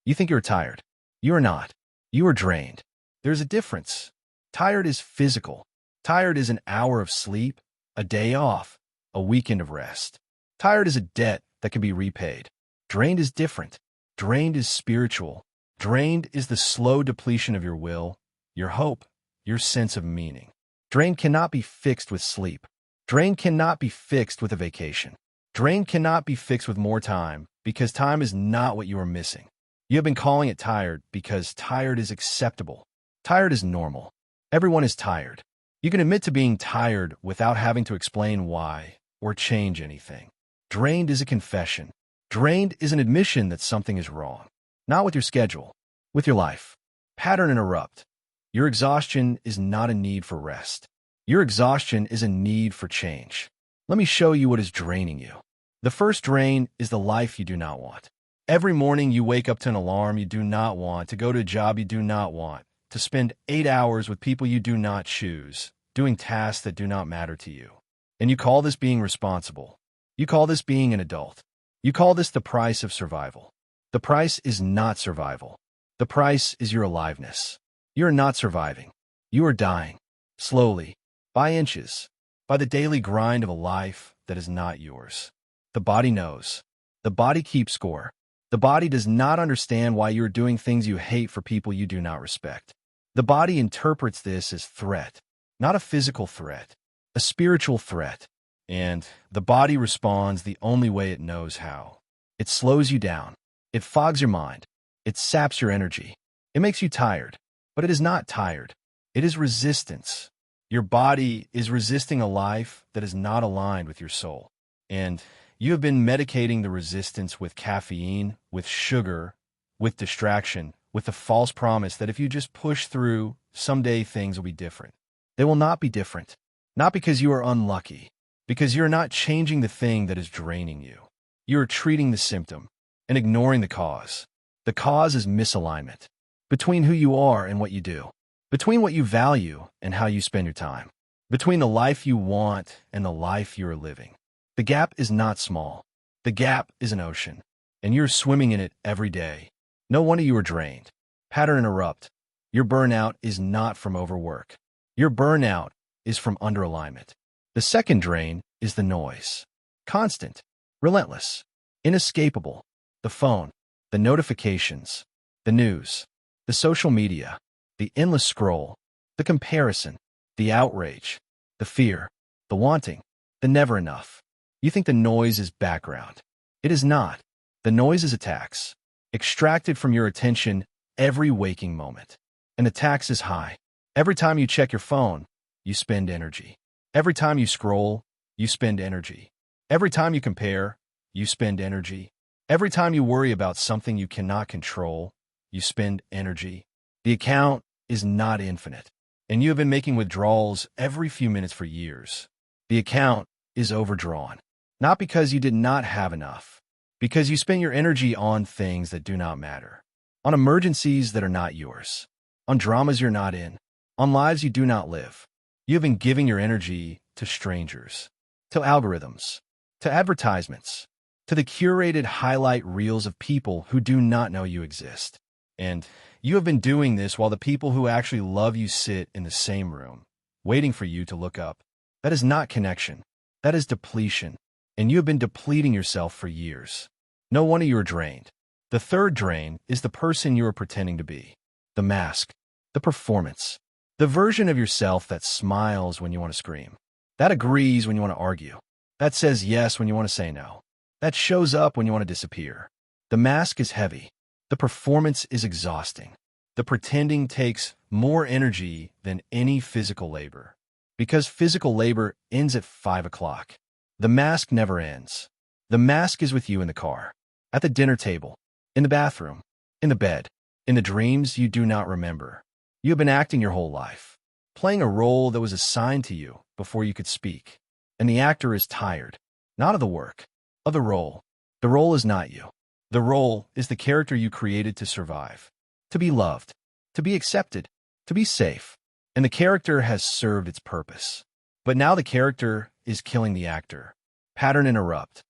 You think you're tired. You are not. You are drained. There's a difference. Tired is physical. Tired is an hour of sleep, a day off, a weekend of rest. Tired is a debt that can be repaid. Drained is different. Drained is spiritual. Drained is the slow depletion of your will, your hope, your sense of meaning. Drained cannot be fixed with sleep. Drained cannot be fixed with a vacation. Drained cannot be fixed with more time, because time is not what you are missing. You have been calling it tired because tired is acceptable. Tired is normal. Everyone is tired. You can admit to being tired without having to explain why or change anything. Drained is a confession. Drained is an admission that something is wrong. Not with your schedule, with your life. Pattern interrupt. Your exhaustion is not a need for rest. Your exhaustion is a need for change. Let me show you what is draining you. The first drain is the life you do not want. Every morning you wake up to an alarm you do not want, to go to a job you do not want, to spend 8 hours with people you do not choose, doing tasks that do not matter to you. And you call this being responsible. You call this being an adult. You call this the price of survival. The price is not survival. The price is your aliveness. You are not surviving. You are dying. Slowly, by inches, by the daily grind of a life that is not yours. The body knows. The body keeps score. The body does not understand why you are doing things you hate for people you do not respect. The body interprets this as threat, not a physical threat, a spiritual threat. And the body responds the only way it knows how. It slows you down. It fogs your mind. It saps your energy. It makes you tired. But it is not tired. It is resistance. Your body is resisting a life that is not aligned with your soul. And you have been medicating the resistance with caffeine, with sugar, with distraction, with the false promise that if you just push through, someday things will be different. They will not be different. Not because you are unlucky, because you're not changing the thing that is draining you. You are treating the symptom and ignoring the cause. The cause is misalignment between who you are and what you do, between what you value and how you spend your time, between the life you want and the life you are living. The gap is not small. The gap is an ocean, and you're swimming in it every day. No wonder you are drained. Pattern interrupt. Your burnout is not from overwork. Your burnout is from underalignment. The second drain is the noise. Constant, relentless, inescapable. The phone, the notifications, the news, the social media, the endless scroll, the comparison, the outrage, the fear, the wanting, the never enough. You think the noise is background. It is not. The noise is a tax, extracted from your attention every waking moment. And the tax is high. Every time you check your phone, you spend energy. Every time you scroll, you spend energy. Every time you compare, you spend energy. Every time you worry about something you cannot control, you spend energy. The account is not infinite, and you have been making withdrawals every few minutes for years. The account is overdrawn, not because you did not have enough, because you spent your energy on things that do not matter, on emergencies that are not yours, on dramas you're not in, on lives you do not live. You have been giving your energy to strangers, to algorithms, to advertisements, to the curated highlight reels of people who do not know you exist. And you have been doing this while the people who actually love you sit in the same room, waiting for you to look up. That is not connection. That is depletion. And you have been depleting yourself for years. No wonder you are drained. The third drain is the person you are pretending to be. The mask, the performance, the version of yourself that smiles when you want to scream, that agrees when you want to argue, that says yes when you want to say no, that shows up when you want to disappear. The mask is heavy. The performance is exhausting. The pretending takes more energy than any physical labor. Because physical labor ends at 5 o'clock. The mask never ends. The mask is with you in the car, at the dinner table, in the bathroom, in the bed, in the dreams you do not remember. You have been acting your whole life, playing a role that was assigned to you before you could speak. And the actor is tired, not of the work, of the role. The role is not you. The role is the character you created to survive, to be loved, to be accepted, to be safe. And the character has served its purpose. But now the character is killing the actor. Pattern interrupt.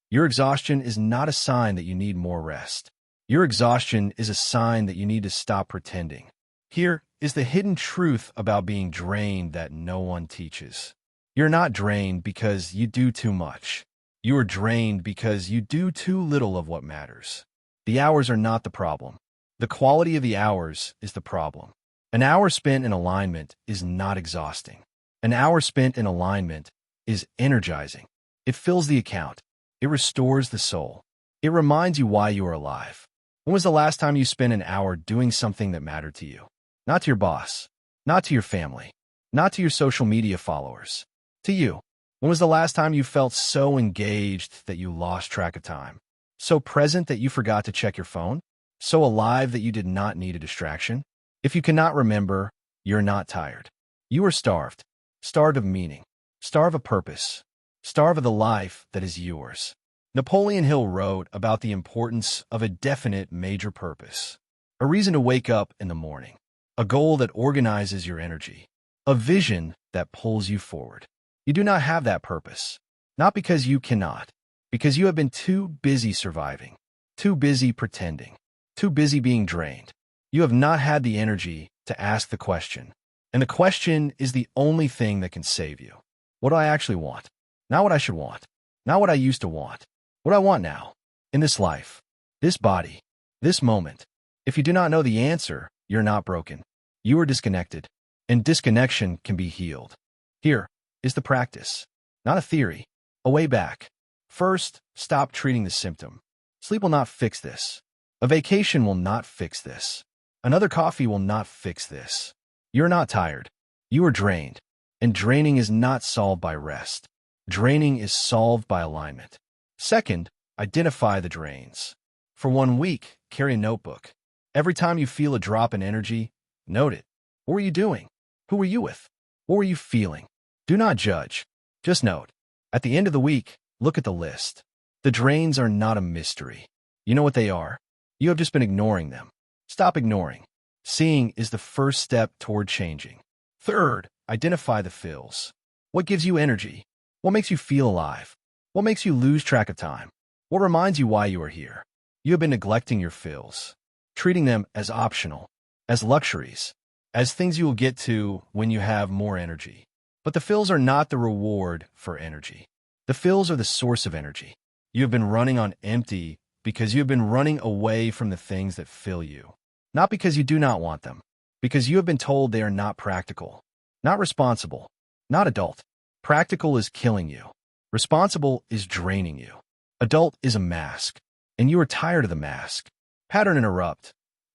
Your exhaustion is not a sign that you need more rest. Your exhaustion is a sign that you need to stop pretending. Here is the hidden truth about being drained that no one teaches. You're not drained because you do too much. You are drained because you do too little of what matters. The hours are not the problem. The quality of the hours is the problem. An hour spent in alignment is not exhausting. An hour spent in alignment is energizing. It fills the account. It restores the soul. It reminds you why you are alive. When was the last time you spent an hour doing something that mattered to you? Not to your boss, not to your family, not to your social media followers, to you. When was the last time you felt so engaged that you lost track of time? So present that you forgot to check your phone? So alive that you did not need a distraction? If you cannot remember, you're not tired. You are starved. Starved of meaning. Starved of purpose. Starved of the life that is yours. Napoleon Hill wrote about the importance of a definite major purpose. A reason to wake up in the morning. A goal that organizes your energy. A vision that pulls you forward. You do not have that purpose. Not because you cannot. Because you have been too busy surviving. Too busy pretending. Too busy being drained. You have not had the energy to ask the question. And the question is the only thing that can save you. What do I actually want? Not what I should want. Not what I used to want. What I want now. In this life. This body. This moment. If you do not know the answer, you're not broken. You are disconnected. And disconnection can be healed. Here is the practice. Not a theory. A way back. First, stop treating the symptom. Sleep will not fix this. A vacation will not fix this. Another coffee will not fix this. You're not tired. You are drained. And draining is not solved by rest. Draining is solved by alignment. Second, identify the drains. For 1 week, carry a notebook. Every time you feel a drop in energy, note it. What were you doing? Who were you with? What were you feeling? Do not judge. Just note. At the end of the week, look at the list. The drains are not a mystery. You know what they are? You have just been ignoring them. Stop ignoring. Seeing is the first step toward changing. Third, identify the fills. What gives you energy? What makes you feel alive? What makes you lose track of time? What reminds you why you are here? You have been neglecting your fills, treating them as optional, as luxuries, as things you will get to when you have more energy. But the fills are not the reward for energy. The fills are the source of energy. You have been running on empty because you have been running away from the things that fill you. Not because you do not want them, because you have been told they are not practical, not responsible, not adult. Practical is killing you. Responsible is draining you. Adult is a mask, and you are tired of the mask. Pattern interrupt.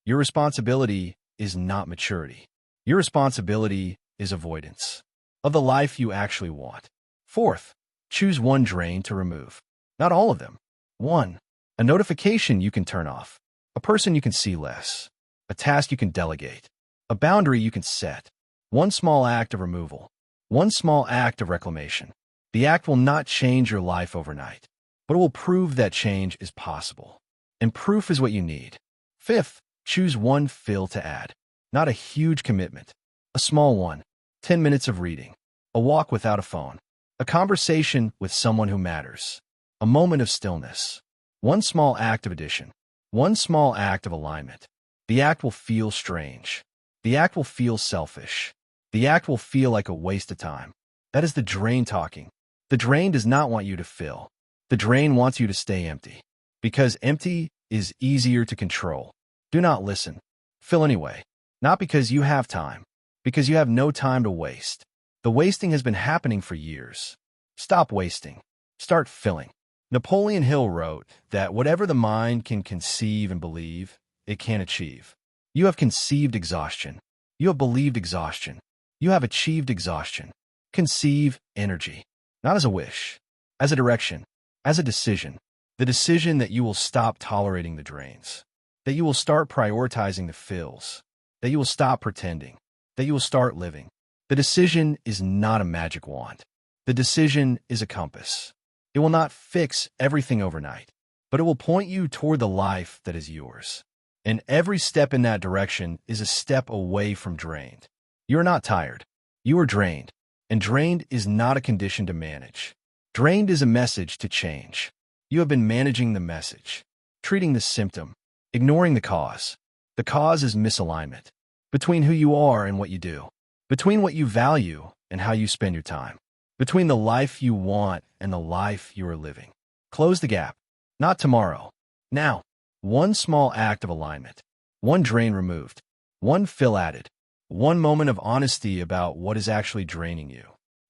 Your responsibility is not maturity. Your responsibility is avoidance of the life you actually want. Fourth, choose one drain to remove. Not all of them. One, a notification you can turn off. A person you can see less. A task you can delegate. A boundary you can set. One small act of removal. One small act of reclamation. The act will not change your life overnight, but it will prove that change is possible. And proof is what you need. Fifth, choose one fill to add. Not a huge commitment. A small one. 10 minutes of reading. A walk without a phone. A conversation with someone who matters. A moment of stillness. One small act of addition. One small act of alignment. The act will feel strange. The act will feel selfish. The act will feel like a waste of time. That is the drain talking. The drain does not want you to fill. The drain wants you to stay empty. Because empty is easier to control. Do not listen. Fill anyway. Not because you have time. Because you have no time to waste. The wasting has been happening for years. Stop wasting. Start filling. Napoleon Hill wrote that whatever the mind can conceive and believe, it can achieve. You have conceived exhaustion. You have believed exhaustion. You have achieved exhaustion. Conceive energy. Not as a wish, as a direction, as a decision. The decision that you will stop tolerating the drains. That you will start prioritizing the fills. That you will stop pretending. That you will start living. The decision is not a magic wand. The decision is a compass. It will not fix everything overnight, but it will point you toward the life that is yours. And every step in that direction is a step away from drained. You are not tired. You are drained. And drained is not a condition to manage. Drained is a message to change. You have been managing the message, treating the symptom. ignoring the cause. The cause is misalignment between who you are and what you do, between what you value and how you spend your time, between the life you want and the life you are living. Close the gap. Not tomorrow. Now. One small act of alignment. One drain removed. One fill added. One moment of honesty about what is actually draining you.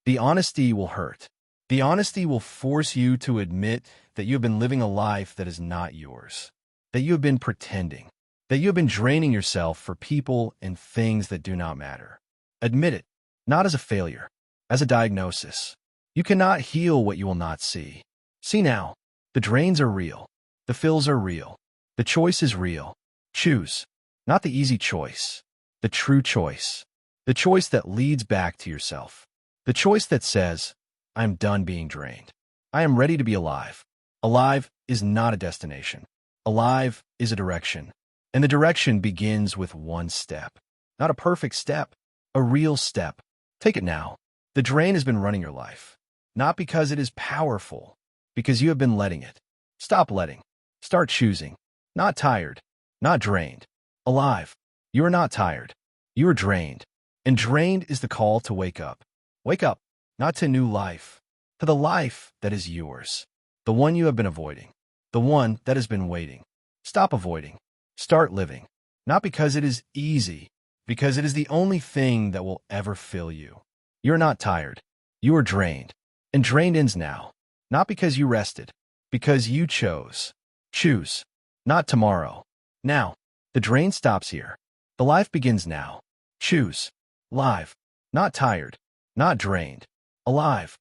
The honesty will hurt. The honesty will force you to admit that you have been living a life that is not yours, that you have been pretending, that you have been draining yourself for people and things that do not matter. Admit it, not as a failure, as a diagnosis. You cannot heal what you will not see. See now, the drains are real. The fills are real. The choice is real. Choose, not the easy choice, the true choice, the choice that leads back to yourself, the choice that says, I'm done being drained. I am ready to be alive. Alive is not a destination. Alive is a direction. And the direction begins with one step. Not a perfect step, a real step. Take it now. The drain has been running your life. Not because it is powerful, because you have been letting it. Stop letting. Start choosing. Not tired. Not drained. Alive. You are not tired. You are drained. And drained is the call to wake up. Wake up. Not to new life, to the life that is yours, the one you have been avoiding, the one that has been waiting. Stop avoiding. Start living, not because it is easy, because it is the only thing that will ever fill you. You're not tired. You are drained, and drained ends now, not because you rested, because you chose. Choose, not tomorrow. Now, the drain stops here. The life begins now. Choose. Live, not tired, not drained. Alive.